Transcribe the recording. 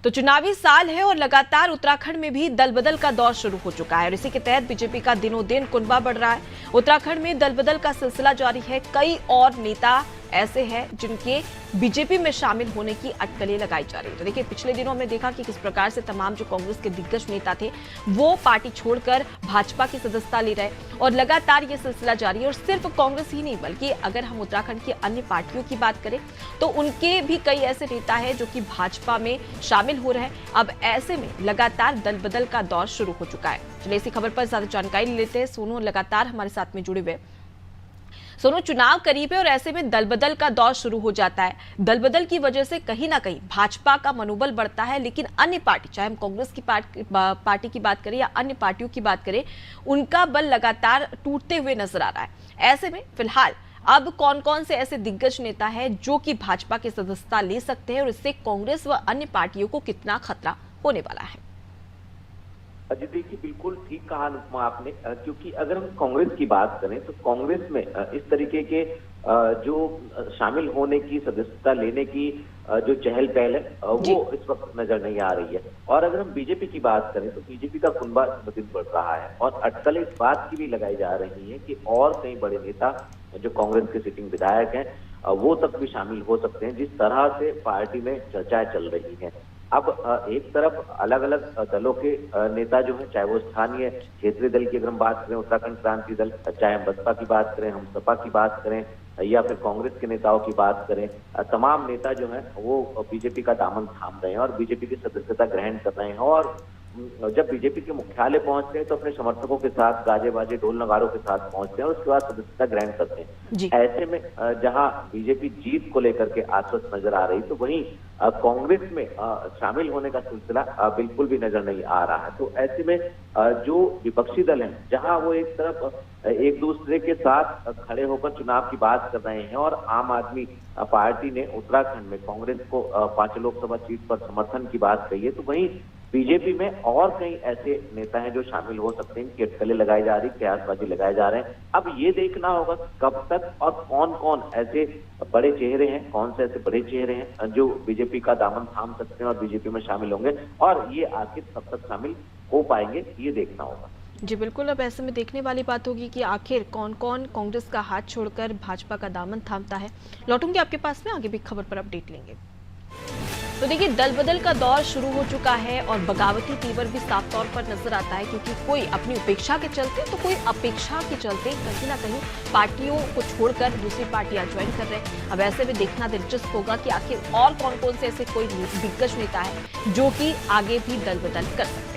तो चुनावी साल है और लगातार उत्तराखंड में भी दल बदल का दौर शुरू हो चुका है और इसी के तहत बीजेपी का दिनों दिन कुनबा बढ़ रहा है। उत्तराखंड में दल बदल का सिलसिला जारी है। कई और नेता ऐसे हैं जिनके बीजेपी में शामिल होने की अटकलें लगाई जा रही है। तो देखिए, पिछले दिनों में देखा कि किस प्रकार से तमाम जो कांग्रेस के दिग्गज नेता थे वो पार्टी छोड़कर भाजपा की सदस्यता ले रहे और लगातार ये सिलसिला जारी है। और सिर्फ कांग्रेस ही नहीं, बल्कि अगर हम उत्तराखंड की अन्य पार्टियों की बात करें तो उनके भी कई ऐसे नेता हैं जो कि भाजपा में शामिल हो रहे हैं। अब ऐसे में लगातार दल बदल का दौर शुरू हो चुका है। चलिए इसी खबर पर ज्यादा जानकारी लेते हैं। सोनू लगातार हमारे साथ में जुड़े हुए। सोनू, चुनाव करीब है और ऐसे में दल बदल का दौर शुरू हो जाता है। दल बदल की वजह से कहीं ना कहीं भाजपा का मनोबल बढ़ता है, लेकिन अन्य पार्टी, चाहे हम कांग्रेस की पार्टी की बात करें या अन्य पार्टियों की बात करें, उनका बल लगातार टूटते हुए नजर आ रहा है। ऐसे में फिलहाल अब कौन कौन से ऐसे दिग्गज नेता हैं जो कि भाजपा की सदस्यता ले सकते हैं और इससे कांग्रेस व अन्य पार्टियों को कितना खतरा होने वाला है? जी देखिए, बिल्कुल ठीक कहा अनुपमा आपने, क्योंकि अगर हम कांग्रेस की बात करें तो कांग्रेस में इस तरीके के जो शामिल होने की, सदस्यता लेने की जो चहल पहल है वो इस वक्त नजर नहीं आ रही है। और अगर हम बीजेपी की बात करें तो बीजेपी का कुनबा दिन बढ़ रहा है और अटकलें इस बात की भी लगाई जा रही है कि और कई बड़े नेता जो कांग्रेस के सिटिंग विधायक हैं वो तक भी शामिल हो सकते हैं, जिस तरह से पार्टी में चर्चाएं चल रही हैं। अब एक तरफ अलग अलग दलों के नेता जो है, चाहे वो स्थानीय क्षेत्रीय दल की अगर हम बात करें, उत्तराखंड क्रांति दल, चाहे हम बसपा की बात करें, हम सपा की बात करें या फिर कांग्रेस के नेताओं की बात करें, तमाम नेता जो है वो बीजेपी का दामन थाम रहे हैं और बीजेपी की सदस्यता ग्रहण कर रहे हैं। और जब बीजेपी के मुख्यालय पहुंचते हैं तो अपने समर्थकों के साथ गाजे बाजे ढोल नगारों के साथ पहुंचते हैं और उसके बाद सदस्यता ग्रहण करते हैं। ऐसे में जहां बीजेपी जीत को लेकर के आश्वस्त नजर आ रही, तो वहीं कांग्रेस में शामिल होने का सिलसिला बिल्कुल भी नजर नहीं आ रहा है। तो ऐसे में जो विपक्षी दल हैं, जहां वो एक तरफ एक दूसरे के साथ खड़े होकर चुनाव की बात कर रहे हैं और आम आदमी पार्टी ने उत्तराखंड में कांग्रेस को 5 लोकसभा सीट पर समर्थन की बात कही है, तो वहीं बीजेपी में और कई ऐसे नेता हैं जो शामिल हो सकते हैं कि अटकलें लगाई जा रही, कयासबाजी लगाए जा रहे हैं। अब ये देखना होगा कब तक और कौन कौन ऐसे बड़े चेहरे हैं, कौन से ऐसे बड़े चेहरे हैं जो बीजेपी का दामन थाम सकते हैं और बीजेपी में शामिल होंगे, और ये आखिर कब तक शामिल हो पाएंगे, ये देखना होगा। जी बिल्कुल, अब ऐसे में देखने वाली बात होगी कि आखिर कौन कौन कांग्रेस का हाथ छोड़कर भाजपा का दामन थामता है। लौटूंगी आपके पास में, आगे भी खबर पर अपडेट लेंगे। तो देखिए, दल बदल का दौर शुरू हो चुका है और बगावती तीवर भी साफ तौर पर नजर आता है, क्योंकि कोई अपनी उपेक्षा के चलते तो कोई अपेक्षा के चलते कहीं ना कहीं पार्टियों को छोड़कर दूसरी पार्टियां ज्वाइन कर रहे हैं। अब ऐसे में देखना दिलचस्प होगा कि आखिर और कौन कौन से ऐसे कोई दिग्गज नेता है जो कि आगे भी दल बदल कर सकते हैं।